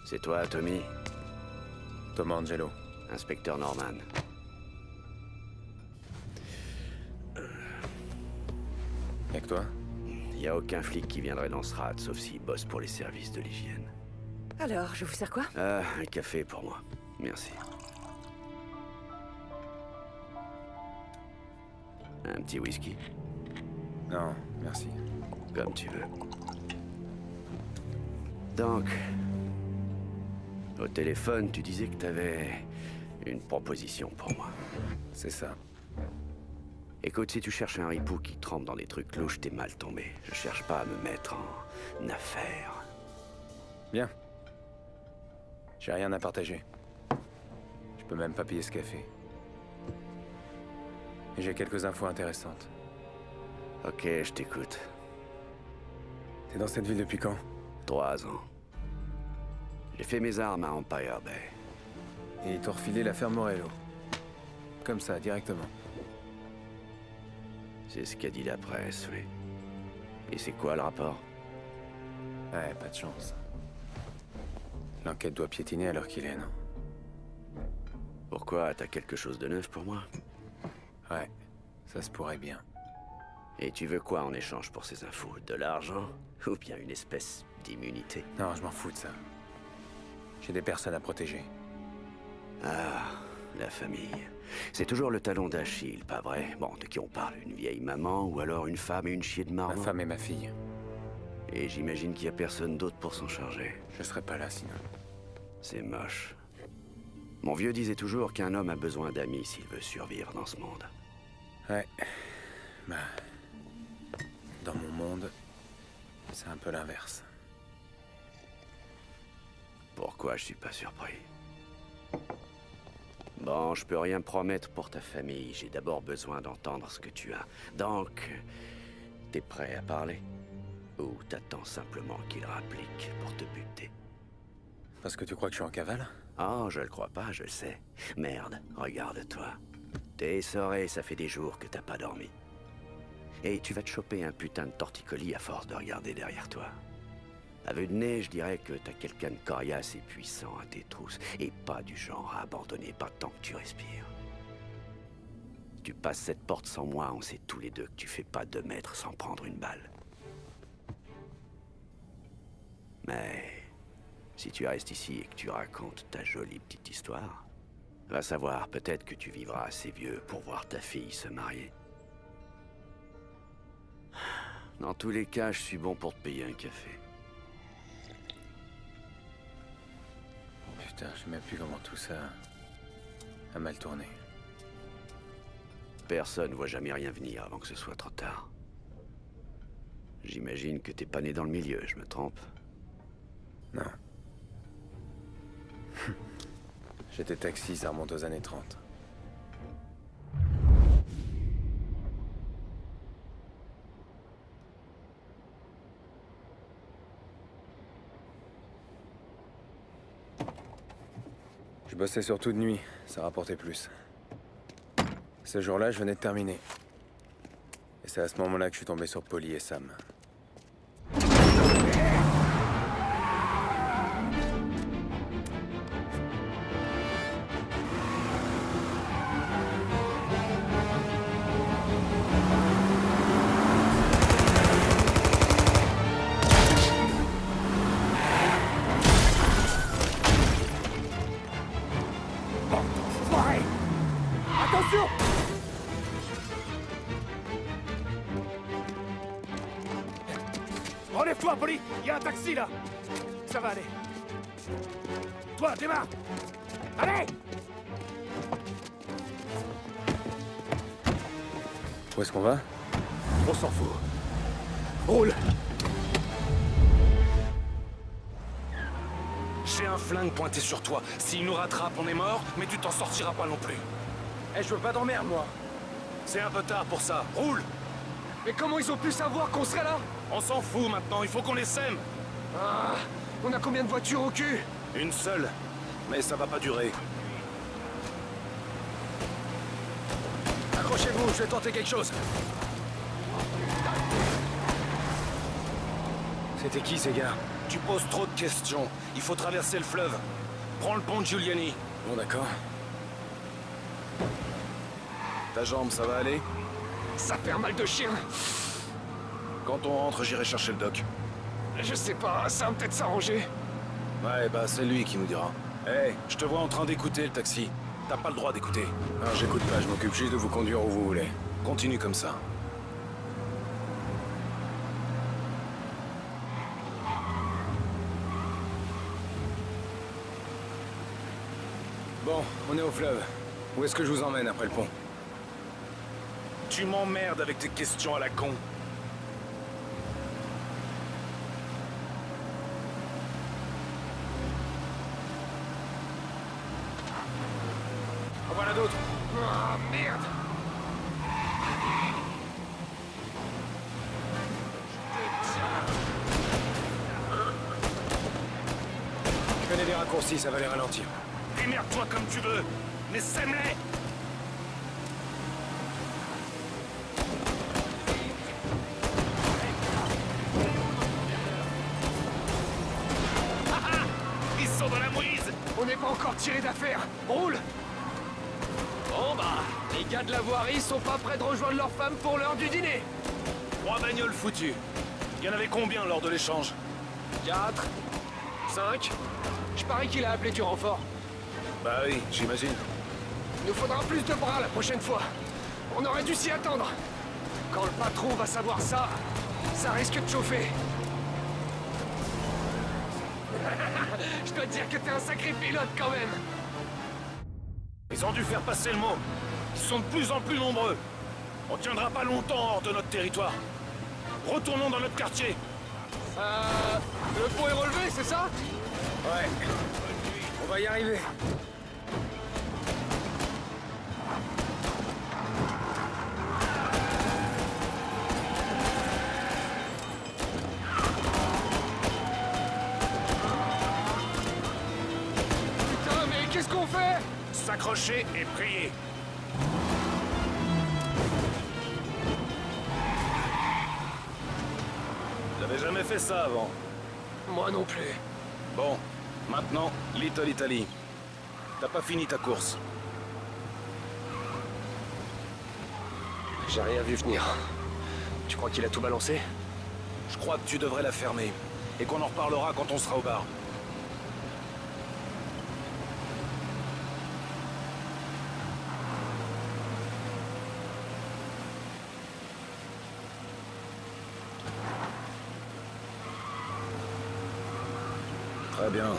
C'est toi, Tommy? Thomas Angelo. Inspecteur Norman. Avec toi? Y a aucun flic qui viendrait dans ce rat, sauf s'il bosse pour les services de l'hygiène. Alors, je vous sers quoi? Ah, un café pour moi. Merci. Un petit whisky? Non, merci. Comme tu veux. Donc, au téléphone, tu disais que t'avais une proposition pour moi. C'est ça. Écoute, si tu cherches un ripou qui trempe dans des trucs louches, t'es mal tombé. Je cherche pas à me mettre en affaire. Bien. J'ai rien à partager. Je peux même pas payer ce café. Et j'ai quelques infos intéressantes. Ok, je t'écoute. T'es dans cette ville depuis quand? 3 ans. J'ai fait mes armes à Empire Bay. Et ils t'ont refilé l'affaire Morello. Comme ça, directement. C'est ce qu'a dit la presse, oui. Et c'est quoi le rapport? Ouais, pas de chance. L'enquête doit piétiner à l'heure qu'il est, non? Pourquoi? T'as quelque chose de neuf pour moi? Ouais, ça se pourrait bien. Et tu veux quoi en échange pour ces infos? De l'argent? Ou bien une espèce d'immunité? Non, je m'en fous de ça. J'ai des personnes à protéger. Ah, la famille. C'est toujours le talon d'Achille, pas vrai? Bon, de qui on parle? Une vieille maman ou alors une femme et une chier de marron? Ma femme et ma fille. Et j'imagine qu'il y a personne d'autre pour s'en charger. Je serais pas là sinon. C'est moche. Mon vieux disait toujours qu'un homme a besoin d'amis s'il veut survivre dans ce monde. Ouais. Bah... Dans mon monde, c'est un peu l'inverse. Pourquoi je suis pas surpris? Bon, je peux rien promettre pour ta famille. J'ai d'abord besoin d'entendre ce que tu as. Donc, t'es prêt à parler? Ou t'attends simplement qu'il rapplique pour te buter? Parce que tu crois que je suis en cavale? Oh, je le crois pas, je le sais. Merde, regarde-toi. T'es essoré, ça fait des jours que t'as pas dormi. Et tu vas te choper un putain de torticolis à force de regarder derrière toi. À vue de nez, je dirais que t'as quelqu'un de coriace et puissant à tes trousses. Et pas du genre à abandonner pas tant que tu respires. Tu passes cette porte sans moi, on sait tous les deux que tu fais pas 2 mètres sans prendre une balle. Mais... si tu restes ici et que tu racontes ta jolie petite histoire, va savoir, peut-être que tu vivras assez vieux pour voir ta fille se marier. Dans tous les cas, je suis bon pour te payer un café. Putain, je sais même plus comment tout ça a mal tourné. Personne voit jamais rien venir avant que ce soit trop tard. J'imagine que t'es pas né dans le milieu, je me trompe? Non. J'étais taxi, ça remonte aux années 30. Je bossais surtout de nuit, ça rapportait plus. Ce jour-là, je venais de terminer. Et c'est à ce moment-là que je suis tombé sur Polly et Sam. Relève-toi, Polly! Il y a un taxi, là! Ça va aller. Toi, démarre! Allez! Où est-ce qu'on va? On s'en fout. Roule! J'ai un flingue pointé sur toi. S'il nous rattrape, on est mort, mais tu t'en sortiras pas non plus. Eh, je veux pas d'emmerde, moi. C'est un peu tard pour ça. Roule! Mais comment ils ont pu savoir qu'on serait là? On s'en fout maintenant, il faut qu'on les sème. Ah, on a combien de voitures au cul? Une seule. Mais ça va pas durer. Accrochez-vous, je vais tenter quelque chose. C'était qui ces gars? Tu poses trop de questions. Il faut traverser le fleuve. Prends le pont de Giuliani. Bon, d'accord. Ta jambe, ça va aller? Ça fait un mal de chien. Quand on rentre, j'irai chercher le doc. Je sais pas, ça va peut-être s'arranger. Ouais, bah c'est lui qui nous dira. Hé, je te vois en train d'écouter le taxi. T'as pas le droit d'écouter. Alors j'écoute pas, je m'occupe juste de vous conduire où vous voulez. Continue comme ça. Bon, on est au fleuve. Où est-ce que je vous emmène après le pont? Tu m'emmerdes avec tes questions à la con. En voilà d'autres. Ah, merde. Je connais les raccourcis, ça va les ralentir. Démerde-toi comme tu veux, mais sème-les! Ils sont dans la mouise! On n'est pas encore tiré d'affaire. Roule. Bon bah, les gars de la voirie sont pas prêts de rejoindre leur femme pour l'heure du dîner. 3 bagnoles foutues. Il y en avait combien lors de l'échange? 4, 5. Je parie qu'il a appelé du renfort. Bah oui, j'imagine. Il nous faudra plus de bras la prochaine fois. On aurait dû s'y attendre. Quand le patron va savoir ça, ça risque de chauffer. Je dois te dire que t'es un sacré pilote quand même. Ils ont dû faire passer le mot. Ils sont de plus en plus nombreux. On tiendra pas longtemps hors de notre territoire. Retournons dans notre quartier. Le pont est relevé, c'est ça? Ouais. On va y arriver. Putain, mais qu'est-ce qu'on fait? S'accrocher et prier. J'avais jamais fait ça avant. Moi non plus. Bon, maintenant, Little Italy. T'as pas fini ta course. J'ai rien vu venir. Tu crois qu'il a tout balancé? Je crois que tu devrais la fermer. Et qu'on en reparlera quand on sera au bar. Très bien.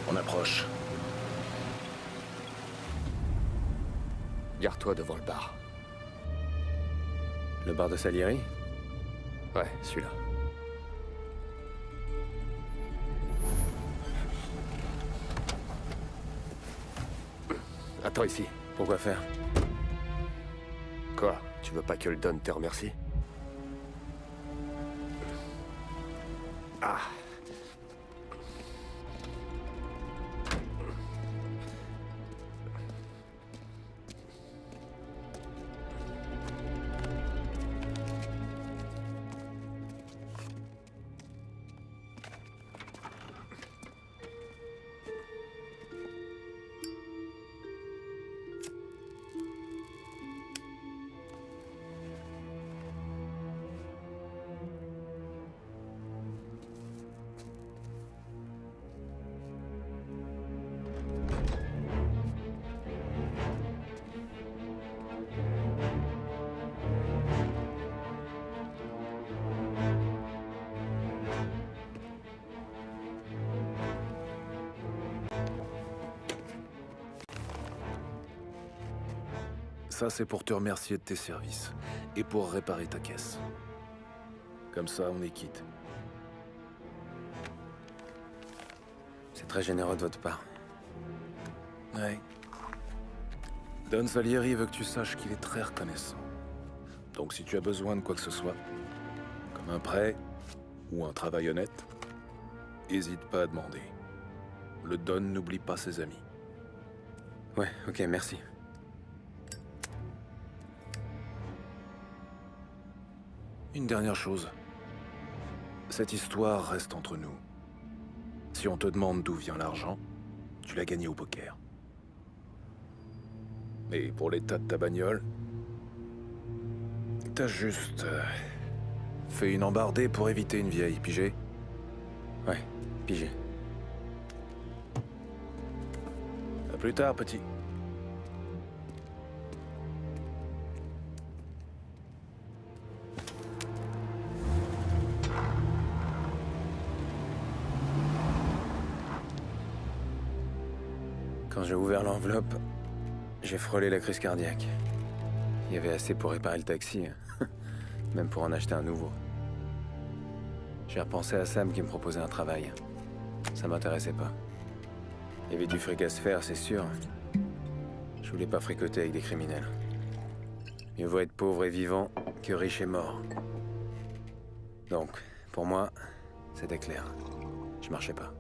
On approche. Garde-toi devant le bar. Le bar de Salieri? Ouais, celui-là. Attends ici. Pourquoi faire? Quoi? Tu veux pas que le Don te remercie? Ah. Ça, c'est pour te remercier de tes services. Et pour réparer ta caisse. Comme ça, on est quitte. C'est très généreux de votre part. Ouais. Don Salieri veut que tu saches qu'il est très reconnaissant. Donc si tu as besoin de quoi que ce soit, comme un prêt ou un travail honnête, hésite pas à demander. Le Don n'oublie pas ses amis. Ouais, ok, merci. Une dernière chose. Cette histoire reste entre nous. Si on te demande d'où vient l'argent, tu l'as gagné au poker. Mais pour l'état de ta bagnole, t'as juste fait une embardée pour éviter une vieille, pigé? Ouais, pigé. À plus tard, petit. Quand j'ai ouvert l'enveloppe, j'ai frôlé la crise cardiaque. Il y avait assez pour réparer le taxi, hein. Même pour en acheter un nouveau. J'ai repensé à Sam qui me proposait un travail. Ça m'intéressait pas. Il y avait du fric à se faire, c'est sûr. Je voulais pas fricoter avec des criminels. Mieux vaut être pauvre et vivant que riche et mort. Donc, pour moi, c'était clair. Je marchais pas.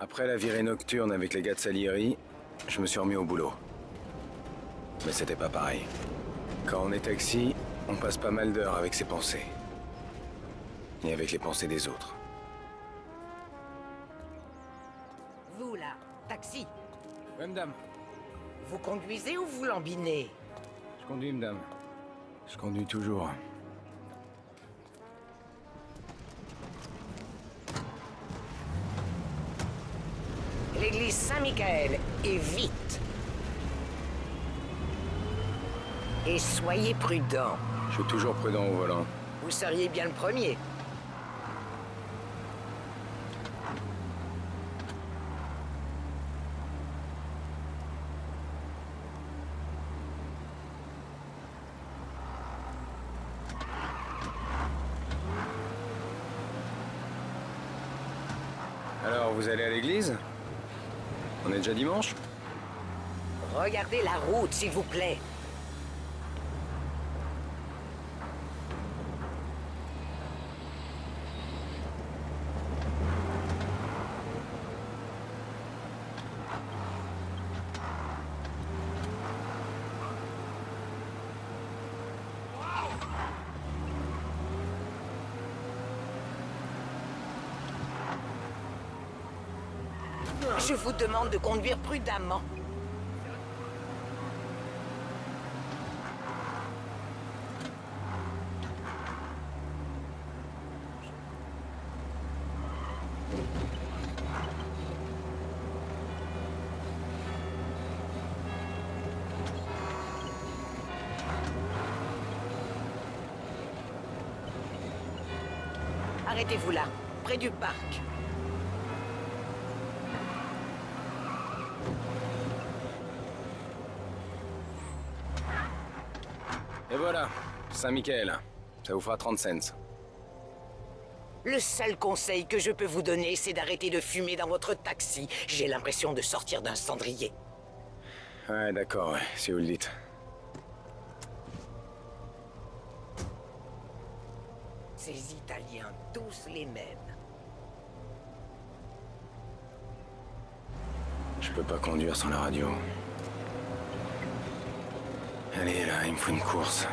Après la virée nocturne avec les gars de Salieri, je me suis remis au boulot. Mais c'était pas pareil. Quand on est taxi, on passe pas mal d'heures avec ses pensées. Et avec les pensées des autres. Vous là, taxi, Ouais, madame. vous conduisez ou vous lambinez? Je conduis, madame. Je conduis toujours. L'église Saint-Michael, et vite. Et soyez prudent. Je suis toujours prudent au volant. Vous seriez bien le premier. Alors, vous allez à l'église? On est déjà dimanche? Regardez la route, s'il vous plaît. Je vous demande de conduire prudemment. Arrêtez-vous là, près du parc. Et voilà, Saint-Michael. Ça vous fera 30 cents. Le seul conseil que je peux vous donner, c'est d'arrêter de fumer dans votre taxi. J'ai l'impression de sortir d'un cendrier. Ouais, d'accord, ouais, si vous le dites. Ces Italiens, tous les mêmes. Je peux pas conduire sans la radio. Allez, là, il me faut une course.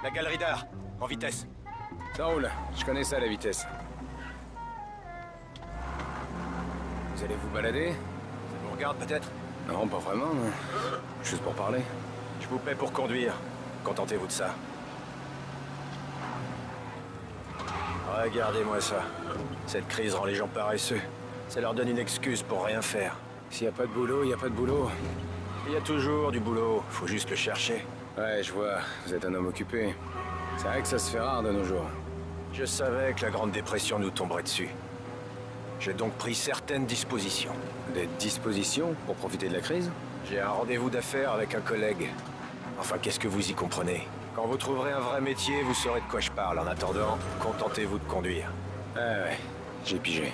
La galerie d'art, en vitesse. Ça roule, je connais ça, la vitesse. Vous allez vous balader? Ça vous regarde peut-être? Non, pas vraiment, non. Juste pour parler. Je vous paie pour conduire. Contentez-vous de ça. Regardez-moi ça. Cette crise rend les gens paresseux. Ça leur donne une excuse pour rien faire. S'il y a pas de boulot, il y a pas de boulot. Il y a toujours du boulot, faut juste le chercher. Ouais, je vois, vous êtes un homme occupé. C'est vrai que ça se fait rare de nos jours. Je savais que la Grande Dépression nous tomberait dessus. J'ai donc pris certaines dispositions. Des dispositions pour profiter de la crise? J'ai un rendez-vous d'affaires avec un collègue. Enfin, qu'est-ce que vous y comprenez? Quand vous trouverez un vrai métier, vous saurez de quoi je parle. En attendant, contentez-vous de conduire. Ouais, j'ai pigé.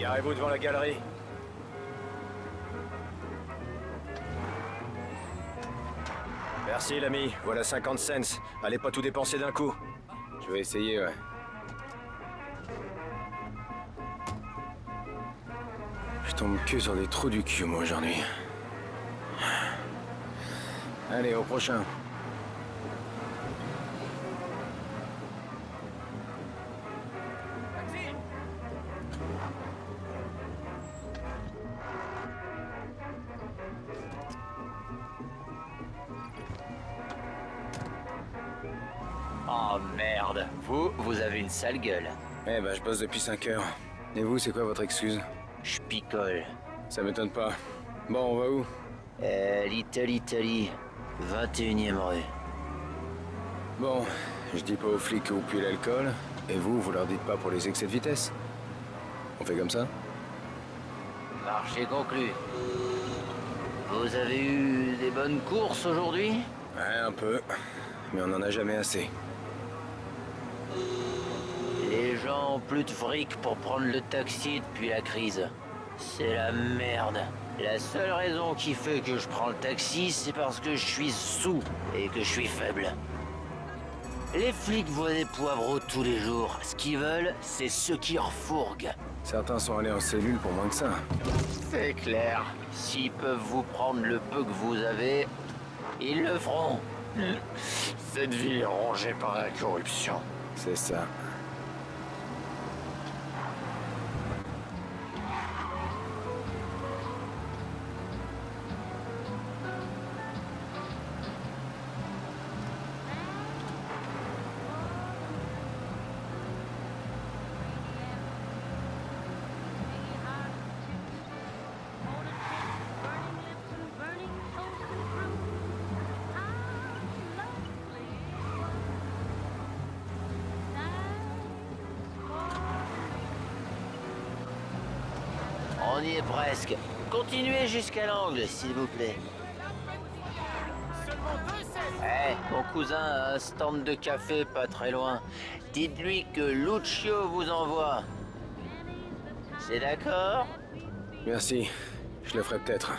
Garez-vous devant la galerie. Merci, l'ami. Voilà 50 cents. Allez pas tout dépenser d'un coup. Je vais essayer, ouais. Je tombe que sur des trous du cul, moi, aujourd'hui. Allez, au prochain. Oh merde, vous avez une sale gueule. Eh ben, je bosse depuis 5 heures. Et vous, c'est quoi votre excuse? Je picole. Ça m'étonne pas. Bon, on va où? Little Italy, 21e rue. Bon, je dis pas aux flics que vous puez l'alcool. Et vous leur dites pas pour les excès de vitesse? On fait comme ça? Marché conclu. Vous avez eu des bonnes courses aujourd'hui? Ouais, un peu. Mais on en a jamais assez. Les gens ont plus de fric pour prendre le taxi depuis la crise. C'est la merde. La seule raison qui fait que je prends le taxi, c'est parce que je suis sous et que je suis faible. Les flics voient des poivreaux tous les jours. Ce qu'ils veulent, c'est ceux qui refourguent. Certains sont allés en cellule pour moins que ça. C'est clair. S'ils peuvent vous prendre le peu que vous avez, ils le feront. Cette ville est rongée par la corruption. C'est ça. On y est presque. Continuez jusqu'à l'angle, s'il vous plaît. Mon cousin a un stand de café pas très loin. Dites-lui que Lucio vous envoie. C'est d'accord? Merci. Je le ferai peut-être.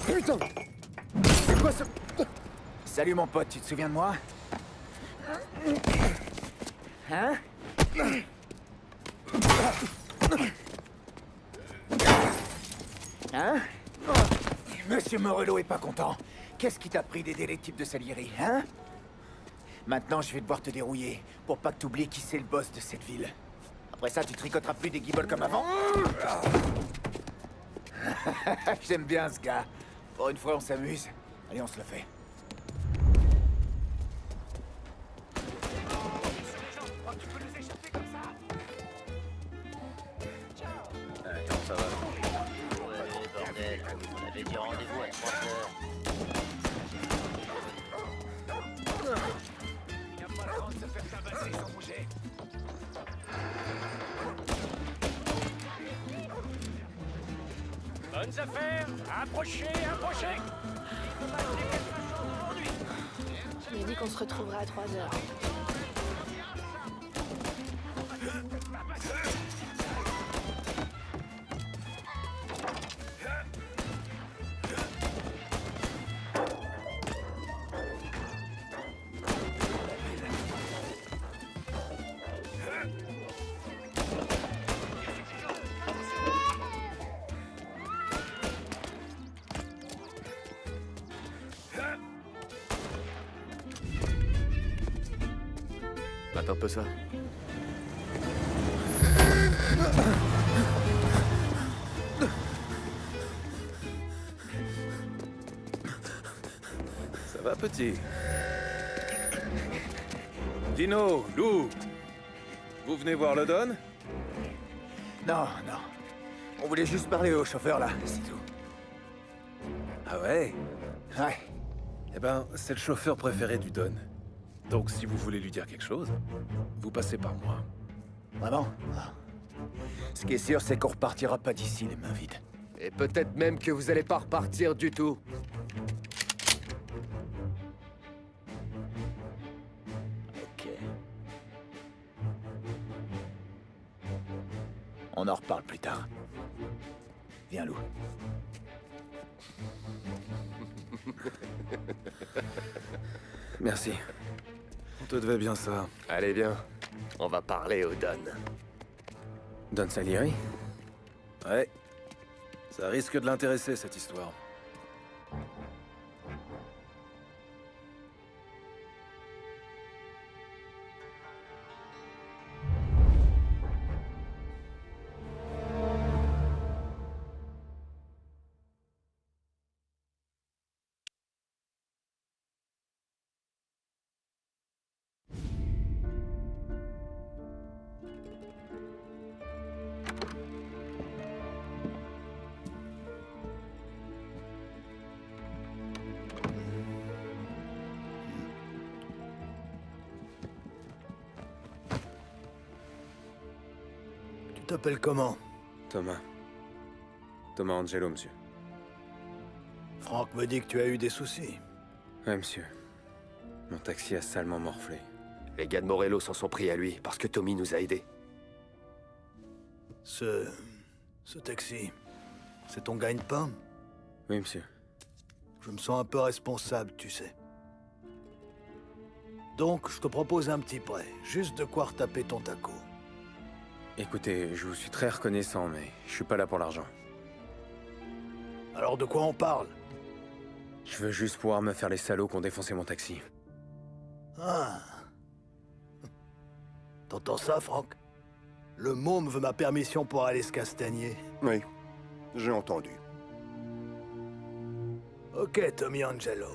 Putain! C'est quoi ce... Salut mon pote, tu te souviens de moi? Hein? Hein? Monsieur Morello est pas content. Qu'est-ce qui t'a pris d'aider les types de Salieri, hein? Maintenant, je vais devoir te dérouiller, pour pas que t'oublies qui c'est le boss de cette ville. Après ça, tu tricoteras plus des guibolles comme avant. J'aime bien ce gars. Pour une fois, on s'amuse. Allez, on se le fait. Attends, ça va. Ouais, bordel. On avait dit rendez-vous à 3 heures. Vas-y, sans bouger. Bonnes affaires. Approchez, approchez. Il faut passer quelque chose aujourd'hui. Il a dit qu'on se retrouverait à 3 heures. Mate un peu ça. Ça va, petit? Dino, Lou, vous venez voir le Don? Non, non. On voulait juste parler au chauffeur, là, c'est tout. Ah ouais? Ouais. Eh ben, c'est le chauffeur préféré du Don. Donc si vous voulez lui dire quelque chose, vous passez par moi. Vraiment? Ah. Ce qui est sûr, c'est qu'on repartira pas d'ici les mains vides. Et peut-être même que vous allez pas repartir du tout. Ok. On en reparle plus tard. Viens, Lou. Merci. On te devait bien ça. Allez, viens. On va parler au Don. Don Salieri? Ouais. Ça risque de l'intéresser, cette histoire. Tu t'appelles comment? Thomas. Thomas Angelo, monsieur. Franck me dit que tu as eu des soucis. Ouais, monsieur. Mon taxi a salement morflé. Les gars de Morello s'en sont pris à lui parce que Tommy nous a aidés. Ce taxi, c'est ton gagne-pain? Oui, monsieur. Je me sens un peu responsable, tu sais. Donc, je te propose un petit prêt. Juste de quoi retaper ton taco. Écoutez, je vous suis très reconnaissant, mais je suis pas là pour l'argent. Alors de quoi on parle? Je veux juste pouvoir me faire les salauds qui ont défoncé mon taxi. Ah. T'entends ça, Franck? Le môme veut ma permission pour aller se castagner. Oui, j'ai entendu. Ok, Tommy Angelo.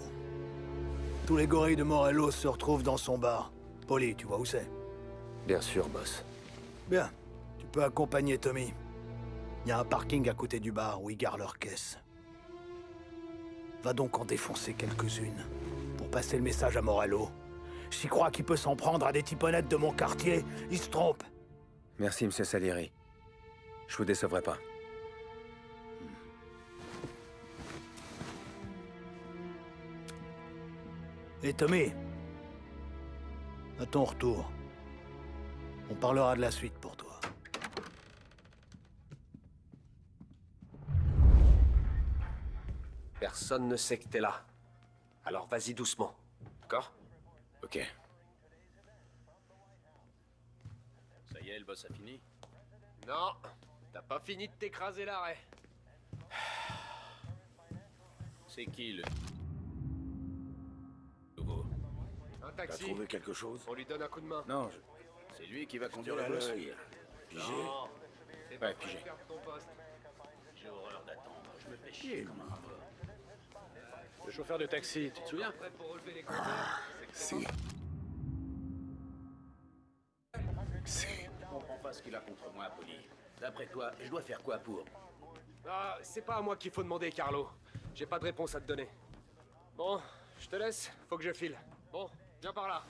Tous les gorilles de Morello se retrouvent dans son bar. Poli, tu vois où c'est? Bien sûr, boss. Bien. Tu peux accompagner Tommy. Il y a un parking à côté du bar où ils gardent leurs caisses. Va donc en défoncer quelques-unes pour passer le message à Morello. J'y crois qu'il peut s'en prendre à des typonnettes de mon quartier. Il se trompe. Merci, monsieur Salieri. Je vous décevrai pas. Et Tommy, à ton retour, on parlera de la suite pour toi. Personne ne sait que t'es là. Alors vas-y doucement. D'accord? Ok. Ça y est, le boss a fini. Non, t'as pas fini de t'écraser l'arrêt. C'est qui le nouveau? Un T'as taxi. trouvé quelque chose? On lui donne un coup de main. Non, C'est lui qui va Sur conduire la l'œil. voiture. Pigé? C'est Ouais, pas pigé. faire ton poste. J'ai horreur d'attendre. Je me fais chier comme un rat. Le chauffeur de taxi, tu te souviens? Prêt pour relever les compteurs? Si. Je comprends pas ce qu'il a contre moi, Polly. D'après toi, je dois faire quoi pour? Ah, c'est pas à moi qu'il faut demander, Carlo. J'ai pas de réponse à te donner. Bon, je te laisse. Faut que je file. Bon, viens par là.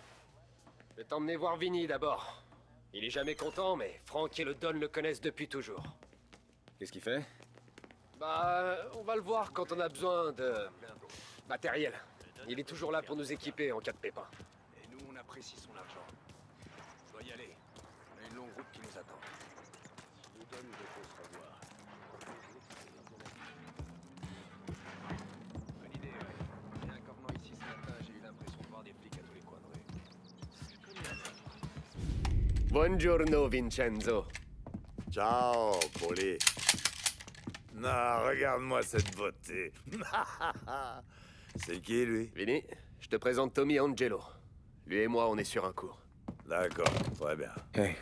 vais t'emmener voir Vinny d'abord. Il est jamais content, mais Frank et le Don le connaissent depuis toujours. Qu'est-ce qu'il fait? Bah, on va le voir quand on a besoin de... matériel. Il est toujours là pour nous équiper en cas de pépin. Et nous, on apprécie son argent. Je dois y aller. On a une longue route qui nous attend. Si nous donne, il faut se revoir. Bonne idée, ouais. Il y a un cornement ici ce matin, j'ai eu l'impression de voir des flics à tous les coins de rue. Buongiorno, Vincenzo. Ciao, Poli. Non, regarde-moi cette beauté. C'est qui, lui? Vinny, je te présente Tommy Angelo. Lui et moi, on est sur un coup. D'accord, très bien. Hey.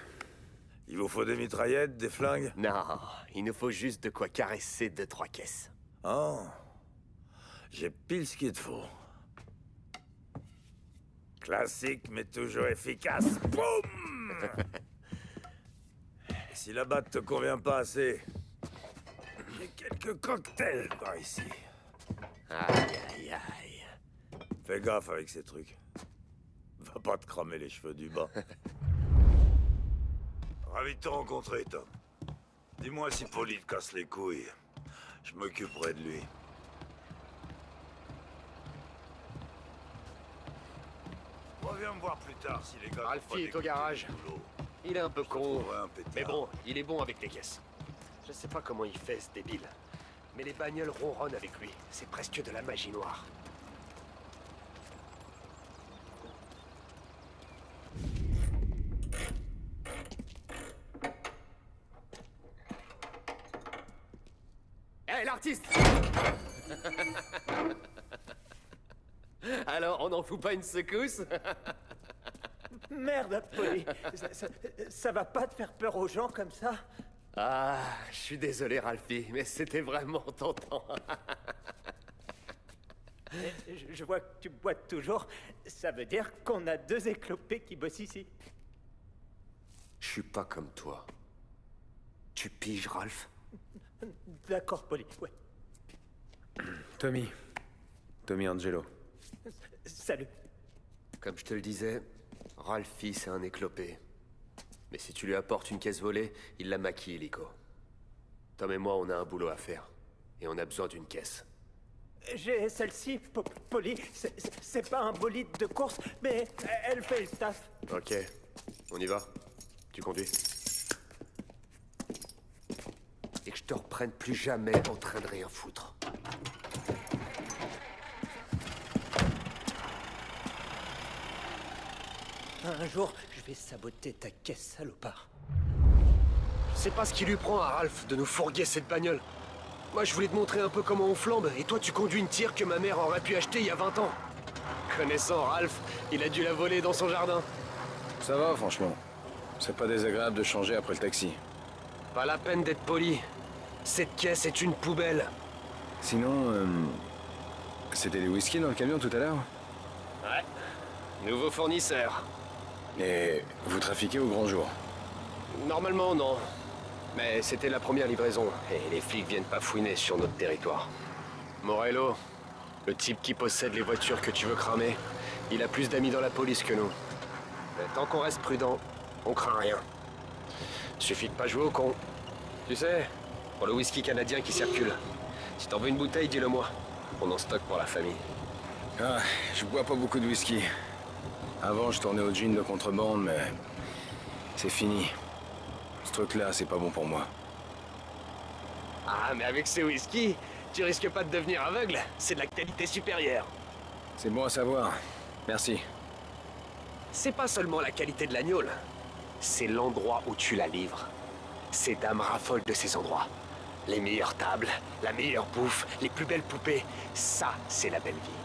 Il vous faut des mitraillettes, des flingues? Non, il nous faut juste de quoi caresser 2-3 caisses. Oh, j'ai pile ce qu'il te faut. Classique, mais toujours efficace. Boum! Et si la batte te convient pas assez, j'ai quelques cocktails par ici. Aïe, aïe, aïe. Fais gaffe avec ces trucs. Va pas te cramer les cheveux du bas. Ravi de te rencontrer, Tom. Dis-moi si Poli te casse les couilles. Je m'occuperai de lui. Reviens me voir plus tard si les gars... Ralphie est au garage. Il est un peu con, mais bon, il est bon avec les caisses. Je sais pas comment il fait, ce débile. Mais les bagnoles ronronnent avec lui. C'est presque de la magie noire. Hé, l'artiste! Alors, on n'en fout pas une secousse? Merde, Poli. Ça va pas te faire peur aux gens comme ça? Ah, je suis désolé, Ralphie, mais c'était vraiment tentant. Je vois que tu boites toujours. Ça veut dire qu'on a 2 éclopés qui bossent ici. Je suis pas comme toi. Tu piges, Ralph? D'accord, Poli, ouais. Tommy. Tommy Angelo. Salut. Comme je te le disais, Ralphie, c'est un éclopé. Mais si tu lui apportes une caisse volée, il la maquille, illico. Tom et moi, on a un boulot à faire. Et on a besoin d'une caisse. J'ai celle-ci, Poli. C'est pas un bolide de course, mais elle fait le taf. Ok. On y va? Tu conduis? Et que je te reprenne plus jamais en train de rien foutre. Un jour, je vais saboter ta caisse, salopard. Je sais pas ce qui lui prend à Ralph de nous fourguer cette bagnole. Moi, je voulais te montrer un peu comment on flambe, et toi, tu conduis une tire que ma mère aurait pu acheter il y a 20 ans. Connaissant Ralph, il a dû la voler dans son jardin. Ça va, franchement. C'est pas désagréable de changer après le taxi. Pas la peine d'être poli. Cette caisse est une poubelle. Sinon, c'était des whisky dans le camion tout à l'heure? Ouais. Nouveau fournisseur. Et vous trafiquez au grand jour? Normalement, non. Mais c'était la première livraison, et les flics viennent pas fouiner sur notre territoire. Morello, le type qui possède les voitures que tu veux cramer, il a plus d'amis dans la police que nous. Mais tant qu'on reste prudent, on craint rien. Suffit de pas jouer au con. Tu sais, pour le whisky canadien qui circule, si t'en veux une bouteille, dis-le moi. On en stocke pour la famille. Ah, je bois pas beaucoup de whisky. Avant, je tournais au gin de contrebande, mais c'est fini. Ce truc-là, c'est pas bon pour moi. Ah, mais avec ces whisky, tu risques pas de devenir aveugle. C'est de la qualité supérieure. C'est bon à savoir. Merci. C'est pas seulement la qualité de l'agneau, c'est l'endroit où tu la livres. Ces dames raffolent de ces endroits. Les meilleures tables, la meilleure bouffe, les plus belles poupées, ça, c'est la belle vie.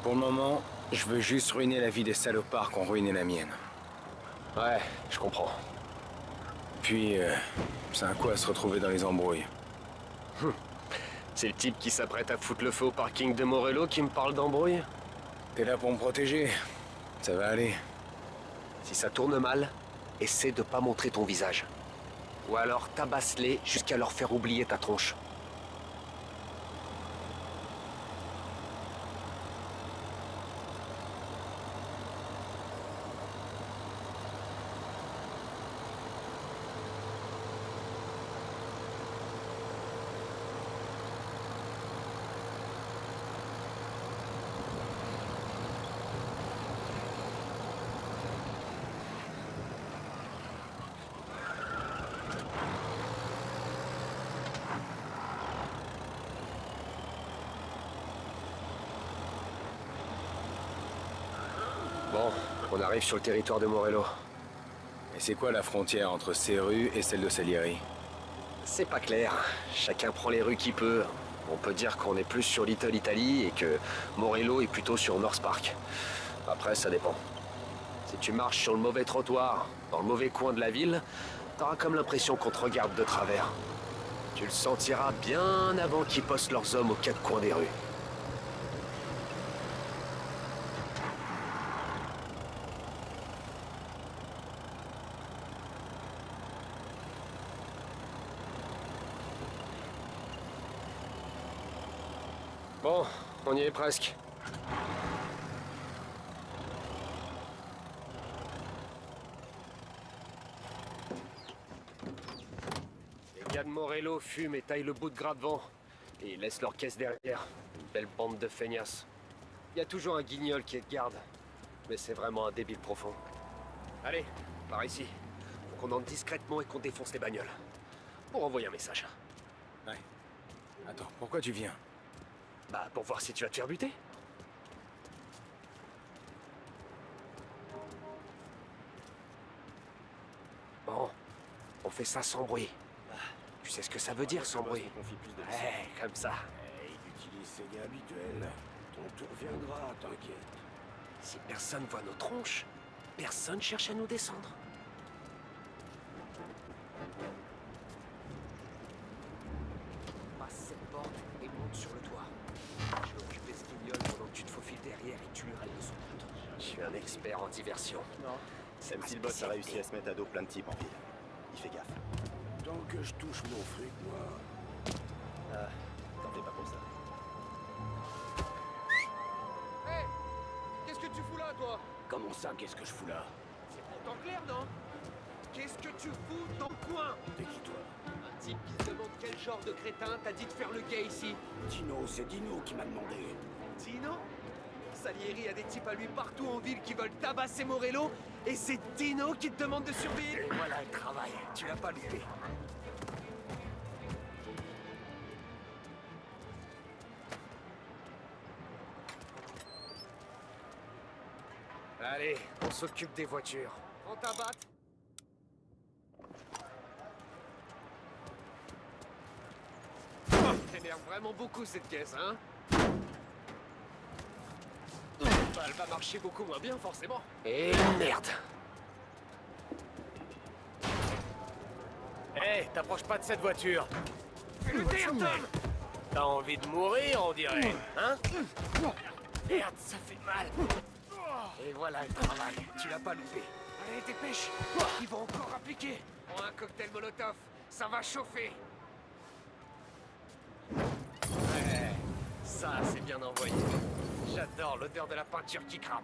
Pour le moment, je veux juste ruiner la vie des salopards qui ont ruiné la mienne. Ouais, je comprends. Puis, c'est un coup à se retrouver dans les embrouilles. C'est le type qui s'apprête à foutre le feu au parking de Morello qui me parle d'embrouille? T'es là pour me protéger. Ça va aller. Si ça tourne mal, essaie de pas montrer ton visage. Ou alors tabasse-les jusqu'à leur faire oublier ta tronche. Bon, on arrive sur le territoire de Morello. Et c'est quoi la frontière entre ces rues et celle de Salieri? C'est pas clair. Chacun prend les rues qu'il peut. On peut dire qu'on est plus sur Little Italy et que Morello est plutôt sur North Park. Après, ça dépend. Si tu marches sur le mauvais trottoir, dans le mauvais coin de la ville, t'auras comme l'impression qu'on te regarde de travers. Tu le sentiras bien avant qu'ils postent leurs hommes aux quatre coins des rues. Bon, on y est presque. Les gars de Morello fument et taillent le bout de gras devant. Et ils laissent leur caisse derrière. Une belle bande de feignasses. Il y a toujours un guignol qui est de garde. Mais c'est vraiment un débile profond. Allez, par ici. Faut qu'on entre discrètement et qu'on défonce les bagnoles. Pour envoyer un message. Ouais. Attends, pourquoi tu viens? Bah, pour voir si tu vas te faire buter. Bon, on fait ça sans bruit. Tu sais ce que ça veut dire, sans bruit? Ouais, comme ça. Il utilise ses gains habituels. Ton tour viendra, t'inquiète. Si personne voit nos tronches, personne cherche à nous descendre. Passe cette porte et monte sur le toit. Je vais occuper ce guignol pendant que tu te faufiles derrière et tu lui règles son compte. Je suis un expert en diversion. Non. C'est Même si le boss a réussi à se mettre à dos plein de types en ville. Il fait gaffe. Tant que je touche mon fric, moi... Ah, t'en fais pas pour ça. Hé! Qu'est-ce que tu fous là, toi? Comment ça, qu'est-ce que je fous là? C'est pourtant clair, non? Qu'est-ce que tu fous dans le coin? T'es qui, toi? Un type qui se demande quel genre de crétin t'a dit de faire le gay ici. Dino, c'est Dino qui m'a demandé. Dino? Salieri a des types à lui partout en ville qui veulent tabasser Morello, et c'est Dino qui te demande de survivre. Et voilà le travail. Tu l'as pas loupé. Allez, on s'occupe des voitures. Prends ta batte. T'énerve vraiment beaucoup cette caisse, hein? Bah, elle va marcher beaucoup moins bien, forcément. Et merde! Hé, t'approches pas de cette voiture. Fais le dire, Tom! T'as envie de mourir, on dirait, hein? Merde, ça fait mal. Et voilà le travail. Tu l'as pas loupé. Allez, dépêche! Ils vont encore appliquer! Prends un cocktail Molotov, ça va chauffer! Ouais, ça c'est bien envoyé. J'adore l'odeur de la peinture qui crame.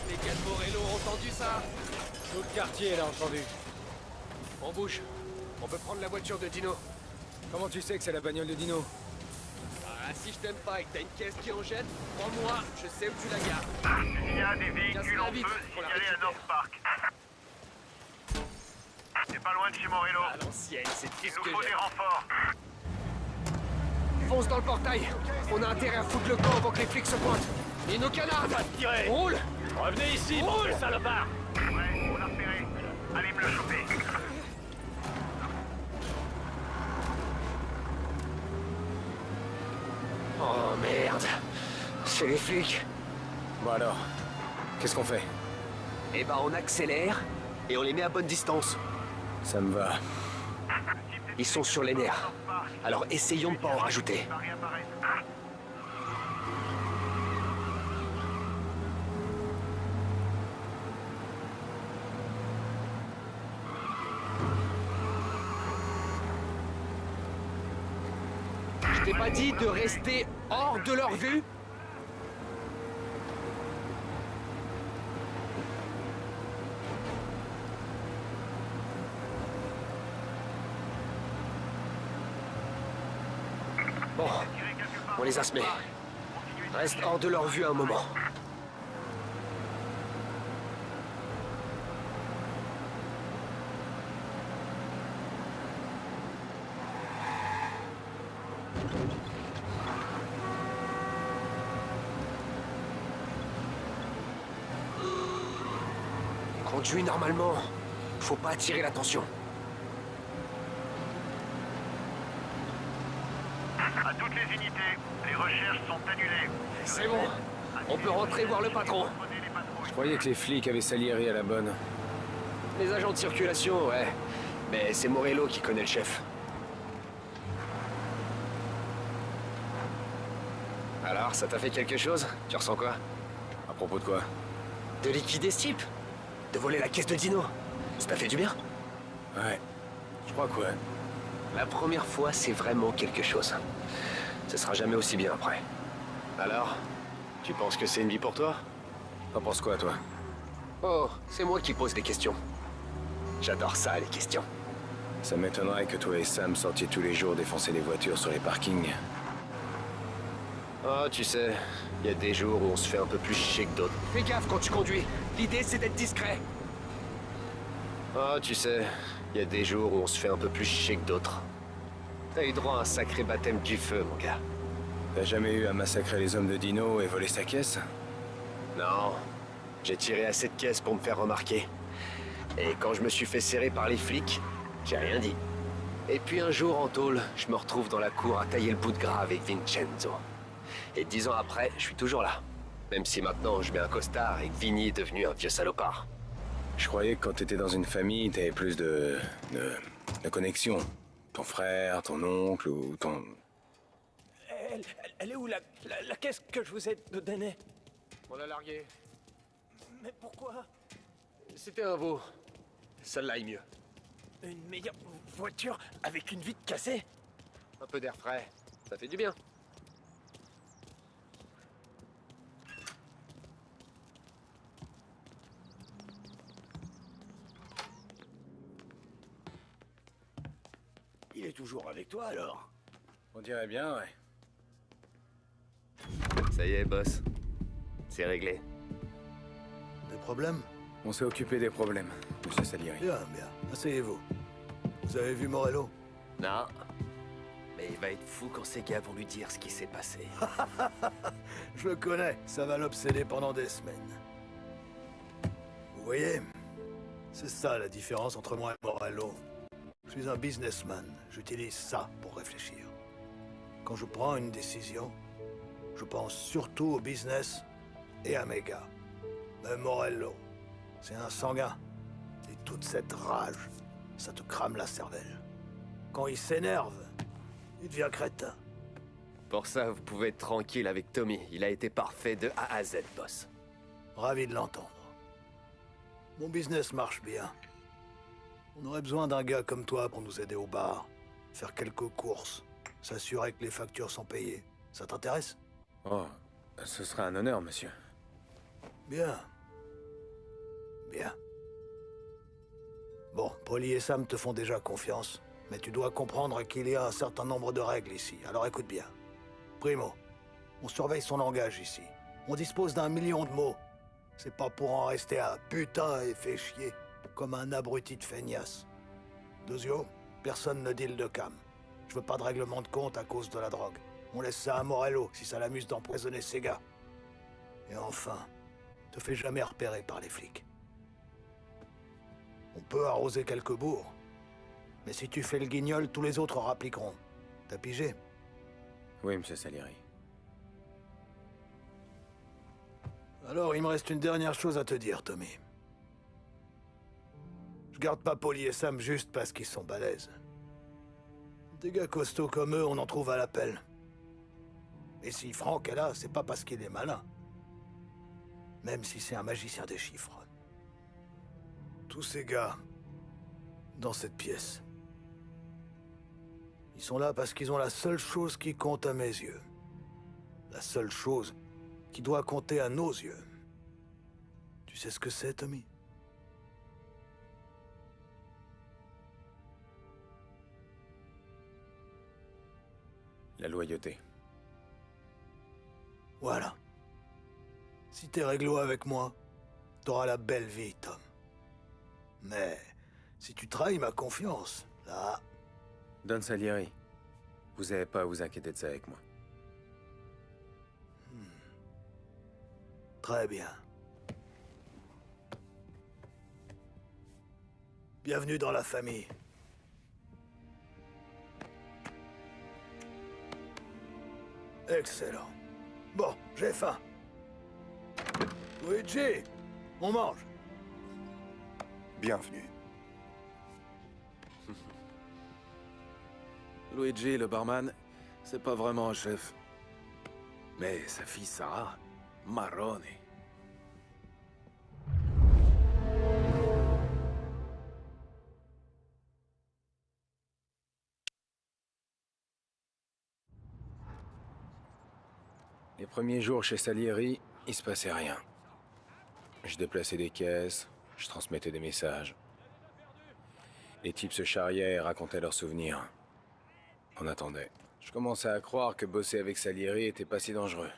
Les gars de Morello ont entendu ça? Tout le quartier l'a entendu. On bouge. On peut prendre la voiture de Dino. Comment tu sais que c'est la bagnole de Dino? Ah, si je t'aime pas et que t'as une caisse qui en jette, prends-moi, je sais où tu la gardes. Il y a des véhicules en feu signalés à North Park. C'est pas loin de chez Morello. À l'ancienne, c'est tout Il ce nous que faut des j'aime. renforts. Fonce dans le portail. On a intérêt à foutre le camp avant que les flics se pointent. Et nos canards! Tirez. Roule! Revenez ici, Roule! bordel salopard. Ouais, on a repéré. Allez me le choper. Oh merde! C'est les flics. Bon alors, qu'est-ce qu'on fait? Eh ben on accélère et on les met à bonne distance. Ça me va. Ils sont sur les nerfs. Alors essayons de pas en rajouter. Va réapparaître. Je t'ai pas dit de rester hors de leur vue? Bon, on les a semés. Reste hors de leur vue un moment. Conduis normalement. Faut pas attirer l'attention. À toutes les unités, les recherches sont annulées. C'est bon. On peut rentrer voir le patron. Je croyais que les flics avaient Salieri à la bonne. Les agents de circulation, ouais. Mais c'est Morello qui connaît le chef. Alors, ça t'a fait quelque chose? Tu ressens quoi? À propos de quoi? De liquider ce type? De voler la caisse de Dino? Ça t'a fait du bien? Ouais. Je crois que ouais. La première fois, c'est vraiment quelque chose. Ce sera jamais aussi bien après. Alors, tu penses que c'est une vie pour toi? T'en penses quoi, toi? Oh, c'est moi qui pose des questions. J'adore ça, les questions. Ça m'étonnerait que toi et Sam sortiez tous les jours défoncer les voitures sur les parkings. Oh, tu sais, il y a des jours où on se fait un peu plus chier que d'autres. Fais gaffe quand tu conduis. L'idée, c'est d'être discret. Oh, tu sais, il y a des jours où on se fait un peu plus chier que d'autres. T'as eu droit à un sacré baptême du feu, mon gars. T'as jamais eu à massacrer les hommes de Dino et voler sa caisse? Non. J'ai tiré assez de caisses pour me faire remarquer. Et quand je me suis fait serrer par les flics, j'ai rien dit. Et puis un jour, en tôle, je me retrouve dans la cour à tailler le bout de gras avec Vincenzo. Et 10 ans après, je suis toujours là. Même si maintenant, je mets un costard et que Vinny est devenu un vieux salopard. Je croyais que quand t'étais dans une famille, t'avais plus de connexion. Ton frère, ton oncle ou ton... Elle est où la caisse que je vous ai donnée? On l'a largué. Mais pourquoi? C'était un veau. Celle-là est mieux. Une meilleure voiture avec une vitre cassée? Un peu d'air frais. Ça fait du bien. Il est toujours avec toi, alors? On dirait bien, ouais. Ça y est, boss. C'est réglé. Des problèmes? On s'est occupé des problèmes, monsieur Salieri. Bien, bien. Asseyez-vous. Vous avez vu Morello? Non. Mais il va être fou quand ces gars vont lui dire ce qui s'est passé. Je le connais. Ça va l'obséder pendant des semaines. Vous voyez? C'est ça la différence entre moi et Morello. Je suis un businessman. J'utilise ça pour réfléchir. Quand je prends une décision, je pense surtout au business et à mes gars. Mais Morello, c'est un sanguin. Et toute cette rage, ça te crame la cervelle. Quand il s'énerve, il devient crétin. Pour ça, vous pouvez être tranquille avec Tommy. Il a été parfait de A à Z, boss. Ravi de l'entendre. Mon business marche bien. On aurait besoin d'un gars comme toi pour nous aider au bar, faire quelques courses, s'assurer que les factures sont payées. Ça t'intéresse? Oh, ce serait un honneur, monsieur. Bien. Bien. Bon, Polly et Sam te font déjà confiance, mais tu dois comprendre qu'il y a un certain nombre de règles ici, alors écoute bien. Primo, on surveille son langage ici. On dispose d'1 million de mots. C'est pas pour en rester à putain et fait chier, comme un abruti de feignasse. Deuxio, personne ne deal de cam. Je veux pas de règlement de compte à cause de la drogue. On laisse ça à Morello si ça l'amuse d'empoisonner ses gars. Et enfin, te fais jamais repérer par les flics. On peut arroser quelques bourgs, mais si tu fais le guignol, tous les autres rappliqueront. T'as pigé? Oui, monsieur Salieri. Alors, il me reste une dernière chose à te dire, Tommy. Je garde pas Polly et Sam juste parce qu'ils sont balèzes. Des gars costauds comme eux, on en trouve à l'appel. Et si Franck est là, c'est pas parce qu'il est malin. Même si c'est un magicien des chiffres. Tous ces gars, dans cette pièce, ils sont là parce qu'ils ont la seule chose qui compte à mes yeux. La seule chose qui doit compter à nos yeux. Tu sais ce que c'est, Tommy? La loyauté. Voilà. Si t'es réglo avec moi, t'auras la belle vie, Tom. Mais si tu trahis ma confiance, là... Don Salieri, Vous n'avez pas à vous inquiéter de ça avec moi. Très bien. Bienvenue dans la famille. Excellent. Bon, j'ai faim. Luigi, on mange. Bienvenue. Luigi, le barman, c'est pas vraiment un chef. Mais sa fille Sarah, marrone. Les premiers jours chez Salieri, il se passait rien. Je déplaçais des caisses, je transmettais des messages. Les types se charriaient et racontaient leurs souvenirs. On attendait. Je commençais à croire que bosser avec Salieri était pas si dangereux.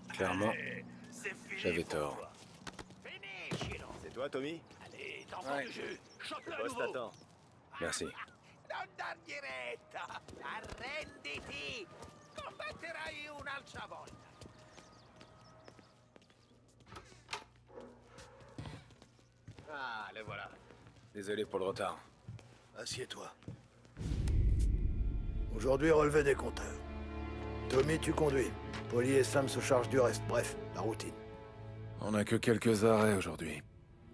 Clairement, j'avais tort. C'est toi, Tommy? Allez, d'enfant Ouais. du jeu, chope-le à Le boss nouveau. t'attend. Merci. Non dar diretta! Arrenditi! Combatterai un'altra volta! Ah, le voilà. Désolé pour le retard. Assieds-toi. Aujourd'hui, relevé des compteurs. Tommy, tu conduis. Polly et Sam se chargent du reste. Bref, la routine. On a que quelques arrêts aujourd'hui.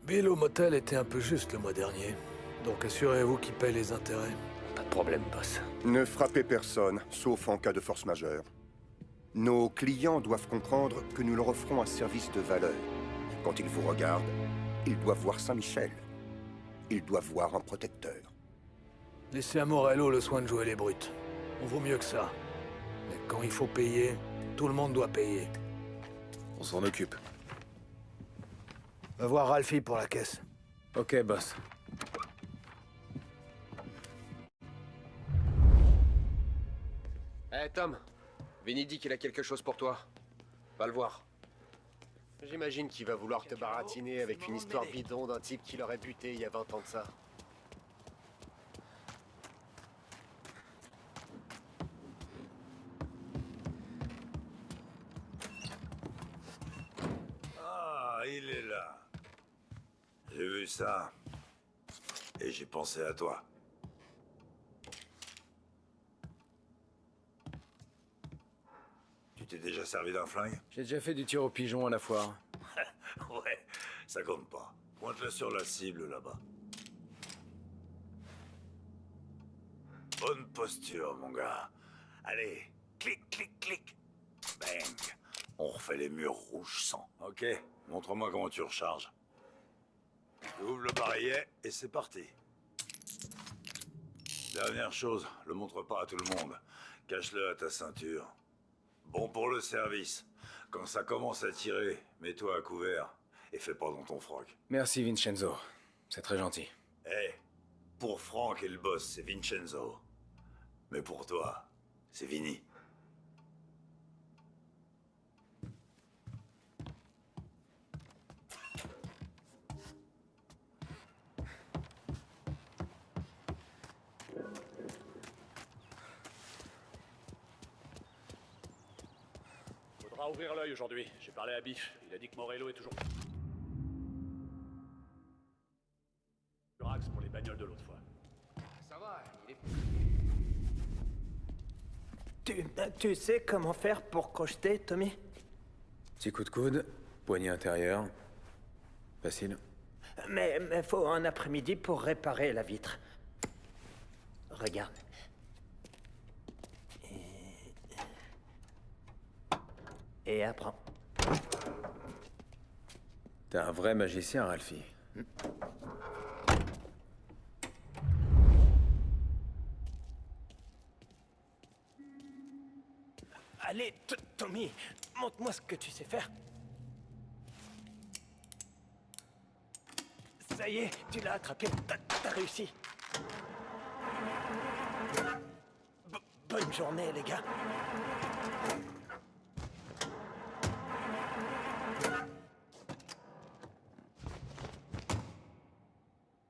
Bill au motel était un peu juste le mois dernier. Donc assurez-vous qu'il paye les intérêts. Pas de problème, boss. Ne frappez personne, sauf en cas de force majeure. Nos clients doivent comprendre que nous leur offrons un service de valeur. Quand ils vous regardent, ils doivent voir Saint-Michel. Ils doivent voir un protecteur. Laissez à Morello le soin de jouer les brutes. On vaut mieux que ça. Mais quand il faut payer, tout le monde doit payer. On s'en occupe. Va voir Ralphie pour la caisse. Ok, boss. Eh, Tom. Vinny dit qu'il a quelque chose pour toi. Va le voir. J'imagine qu'il va vouloir te baratiner avec une histoire bidon d'un type qui l'aurait buté il y a 20 ans de ça. Ah, il est là. J'ai vu ça. Et j'ai pensé à toi. Tu t'es déjà servi d'un flingue? J'ai déjà fait du tir au pigeon à la foire. Ouais, ça compte pas. Pointe-le sur la cible là-bas. Bonne posture, mon gars. Allez, clic, clic, clic. Bang. On refait les murs rouges sang. Ok, montre-moi comment tu recharges. Ouvre le barillet et c'est parti. Dernière chose, le montre pas à tout le monde. Cache-le à ta ceinture. Bon pour le service. Quand ça commence à tirer, mets-toi à couvert et fais pas dans ton froc. Merci, Vincenzo. C'est très gentil. Eh, pour Franck et le boss, c'est Vincenzo. Mais pour toi, c'est Vinny. Faudra ouvrir l'œil aujourd'hui. J'ai parlé à Biff. Il a dit que Morello est toujours... Axe pour les bagnoles de l'autre fois. Ça va, il est... Tu sais comment faire pour crocheter, Tommy? Petit coup de coude, poignée intérieure. Facile. Mais faut un après-midi pour réparer la vitre. Regarde. Et apprends. T'es un vrai magicien, Ralphie. Allez, Tommy, montre-moi ce que tu sais faire. Ça y est, tu l'as attrapé. T'as réussi. Bonne journée, les gars.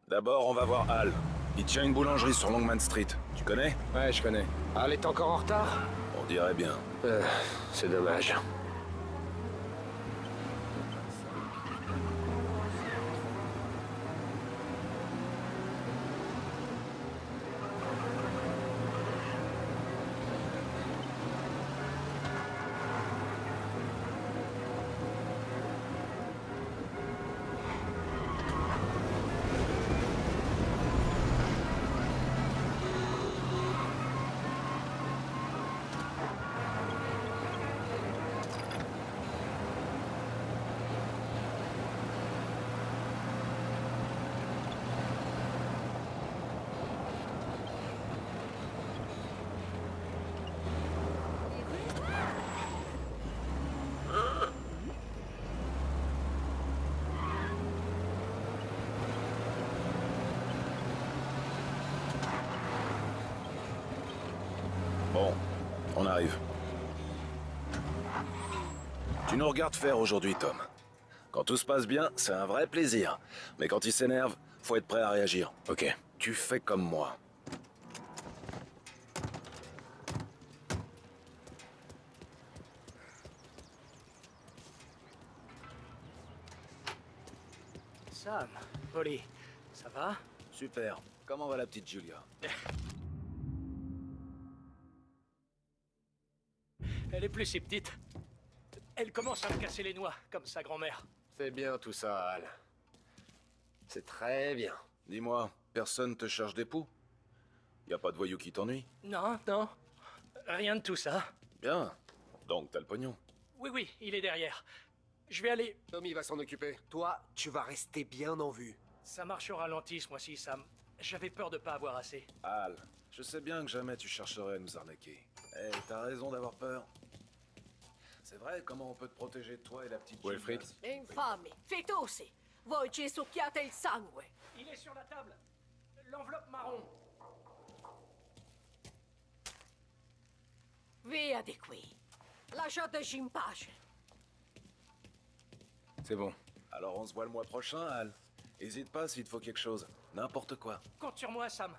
D'abord, on va voir Al. Il tient une boulangerie sur Longman Street. Tu Connais? Ouais, je connais. Al est encore en retard? On dirait bien. C'est dommage. Bon, on arrive. Tu nous regardes faire aujourd'hui, Tom. Quand tout se passe bien, c'est un vrai plaisir. Mais quand il s'énerve, faut être prêt à réagir. Ok, tu fais comme moi. Sam, Polly, ça va? Super. Comment va la petite Julia? Elle est plus si petite. Elle commence à me casser les noix, comme sa grand-mère. C'est bien tout ça, Al. C'est très bien. Dis-moi, personne te cherche des poux? Y a pas de voyou qui t'ennuie? Non, non. Rien de tout ça. Bien. Donc t'as le pognon. Oui, oui, il est derrière. Je vais aller... Tommy va s'en occuper. Toi, tu vas rester bien en vue. Ça marche au ralenti, ce mois-ci, Sam. J'avais peur de pas avoir assez. Al, je sais bien que jamais tu chercherais à nous arnaquer. Eh, t'as raison d'avoir peur. C'est vrai, comment on peut te protéger de toi et la petite Wilfrid? Infami, fetosi, voi ci succhiate il sangue. Il est sur la table. L'enveloppe marron. Via di qui. Lasciateci in pace. C'est bon. Alors on se voit le mois prochain, Al. Hésite pas s'il te faut quelque chose. N'importe quoi. Compte sur moi, Sam.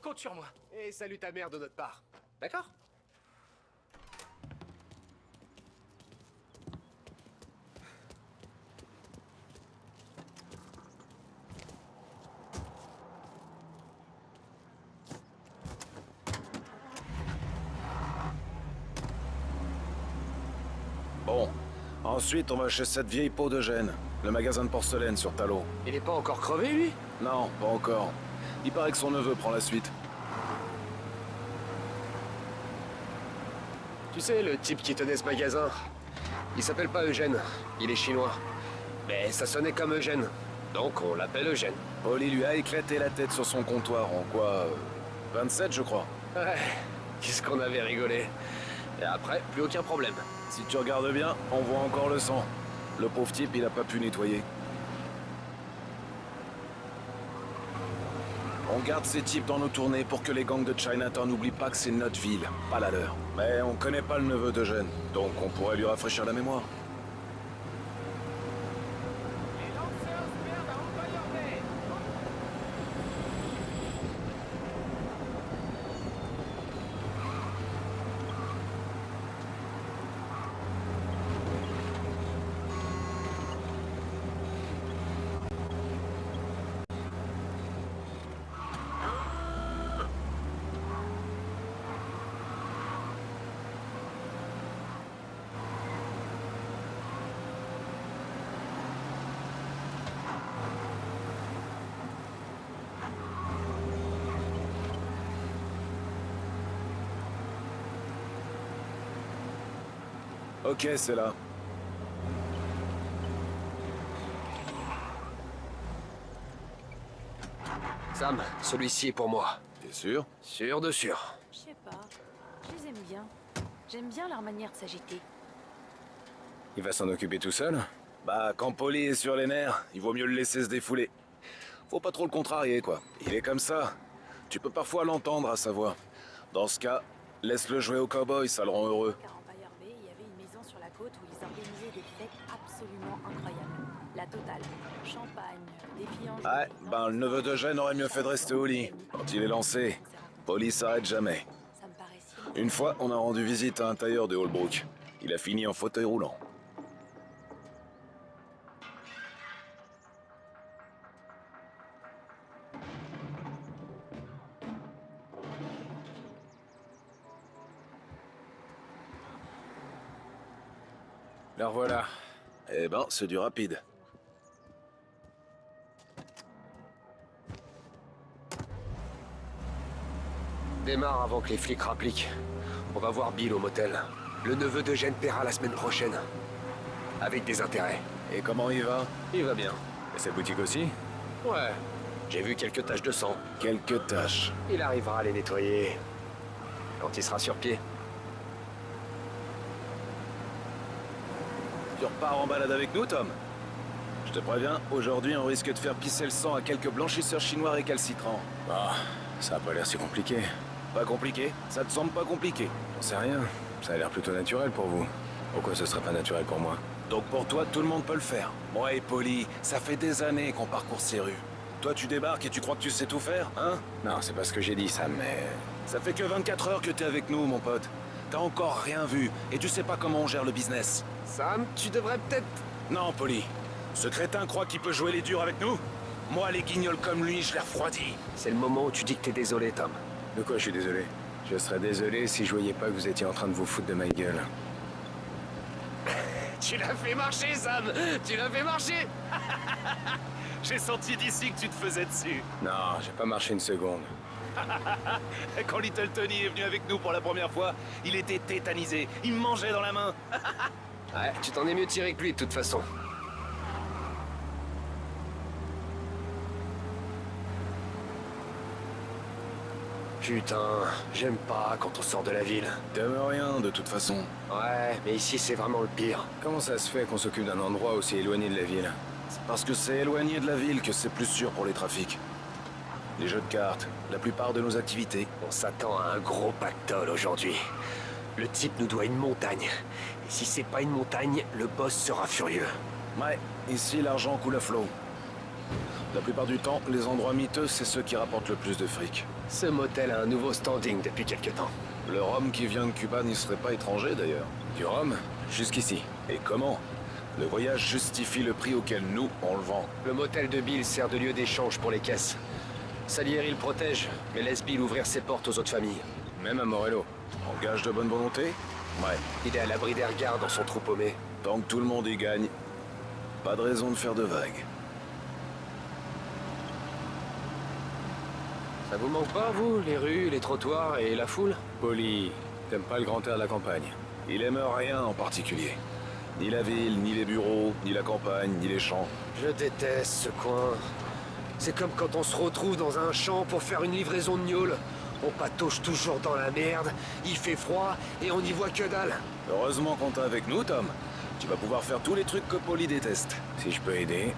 Compte sur moi. Et salut ta mère de notre part. D'accord? Bon. Ensuite, on va chez cette vieille peau de Gênes. Le magasin de porcelaine sur Talot. Il est pas encore crevé, lui? Non, pas encore. Il paraît que son neveu prend la suite. Tu sais, le type qui tenait ce magasin, il s'appelle pas Eugène, il est chinois. Mais ça sonnait comme Eugène, donc on l'appelle Eugène. Oli lui a éclaté la tête sur son comptoir en quoi 27, je crois. Ouais, qu'est-ce qu'on avait rigolé. Et après, plus aucun problème. Si tu regardes bien, on voit encore le sang. Le pauvre type, il a pas pu nettoyer. On garde ces types dans nos tournées pour que les gangs de Chinatown n'oublient pas que c'est notre ville, pas la leur. Mais on connaît pas le neveu d'Eugène, donc on pourrait lui rafraîchir la mémoire. Ok, c'est là. Sam, celui-ci est pour moi. T'es sûr? Sûr de sûr. Je sais pas. Je les aime bien. J'aime bien leur manière de s'agiter. Il va s'en occuper tout seul? Bah, quand Polly est sur les nerfs, il vaut mieux le laisser se défouler. Faut pas trop le contrarier, quoi. Il est comme ça. Tu peux parfois l'entendre à sa voix. Dans ce cas, laisse-le jouer au cowboy, ça le rend heureux. Car en Empire Bay, il y avait une maison sur la côte où ils organisaient des fêtes absolument incroyables. La totale. Champagne, des filles en Ouais, ben le neveu d'Eugène aurait mieux fait de rester au lit. Quand il est lancé, Polly s'arrête jamais. Ça me paraît si... Une fois, on a rendu visite à un tailleur de Holbrook. Il a fini en fauteuil roulant. Alors voilà. Eh ben, c'est du rapide. Démarre avant que les flics rappliquent. On va voir Bill au motel. Le neveu d'Eugène paiera la semaine prochaine. Avec des intérêts. Et comment il va? Il va bien. Et cette boutique aussi? Ouais. J'ai vu quelques taches de sang. Quelques taches. Il arrivera à les nettoyer. Quand il sera sur pied. Tu repars en balade avec nous, Tom? Je te préviens, aujourd'hui on risque de faire pisser le sang à quelques blanchisseurs chinois récalcitrants. Ah, ça a pas l'air si compliqué. Pas compliqué? Ça te semble pas compliqué? J'en sais rien. Ça a l'air plutôt naturel pour vous. Pourquoi ce serait pas naturel pour moi? Donc pour toi, tout le monde peut le faire. Moi et Polly, ça fait des années qu'on parcourt ces rues. Toi, tu débarques et tu crois que tu sais tout faire, hein? Non, c'est pas ce que j'ai dit, Sam, mais... Ça fait que 24 heures que t'es avec nous, mon pote. T'as encore rien vu, et tu sais pas comment on gère le business. Sam, tu devrais peut-être... Non, Polly. Ce crétin croit qu'il peut jouer les durs avec nous? Moi, les guignols comme lui, je les refroidis. C'est le moment où tu dis que t'es désolé, Tom. De quoi je suis désolé? Je serais désolé si je voyais pas que vous étiez en train de vous foutre de ma gueule. Tu l'as fait marcher, Sam! Tu l'as fait marcher! J'ai senti d'ici que tu te faisais dessus. Non, j'ai pas marché une seconde. Quand Little Tony est venu avec nous pour la première fois, il était tétanisé. Il me mangeait dans la main. Ouais, tu t'en es mieux tiré que lui, de toute façon. Putain, j'aime pas quand on sort de la ville. T'aimes rien, de toute façon. Ouais, mais ici, c'est vraiment le pire. Comment ça se fait qu'on s'occupe d'un endroit aussi éloigné de la ville? C'est parce que c'est éloigné de la ville que c'est plus sûr pour les trafics. Les jeux de cartes, la plupart de nos activités. On s'attend à un gros pactole aujourd'hui. Le type nous doit une montagne. Et si c'est pas une montagne, le boss sera furieux. Ouais, ici l'argent coule à flot. La plupart du temps, les endroits miteux, c'est ceux qui rapportent le plus de fric. Ce motel a un nouveau standing depuis quelque temps. Le rhum qui vient de Cuba n'y serait pas étranger d'ailleurs. Du rhum? Jusqu'ici. Et comment? Le voyage justifie le prix auquel nous, on le vend. Le motel de Bill sert de lieu d'échange pour les caisses. Salieri le protège, mais laisse Bill ouvrir ses portes aux autres familles. Même à Morello. En gage de bonne volonté? Ouais. Il est à l'abri des regards dans son trou paumé. Tant que tout le monde y gagne, pas de raison de faire de vagues. Ça vous manque pas, vous, les rues, les trottoirs et la foule? Polly, t'aimes pas le grand air de la campagne? Il aime rien en particulier. Ni la ville, ni les bureaux, ni la campagne, ni les champs. Je déteste ce coin. C'est comme quand on se retrouve dans un champ pour faire une livraison de gnôle. On patauge toujours dans la merde, il fait froid et on n'y voit que dalle. Heureusement qu'on t'a avec nous, Tom. Tu vas pouvoir faire tous les trucs que Polly déteste. Si je peux aider...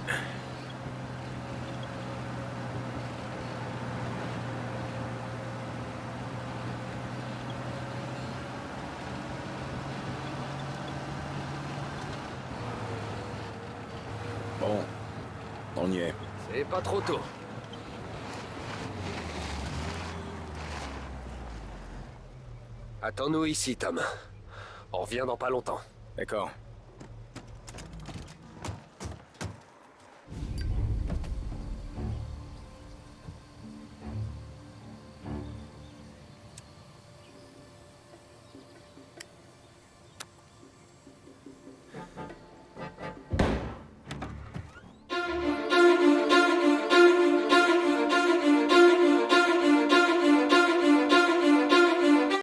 Bon, on y est. C'est pas trop tôt. Attends-nous ici, Tom. On revient dans pas longtemps. D'accord.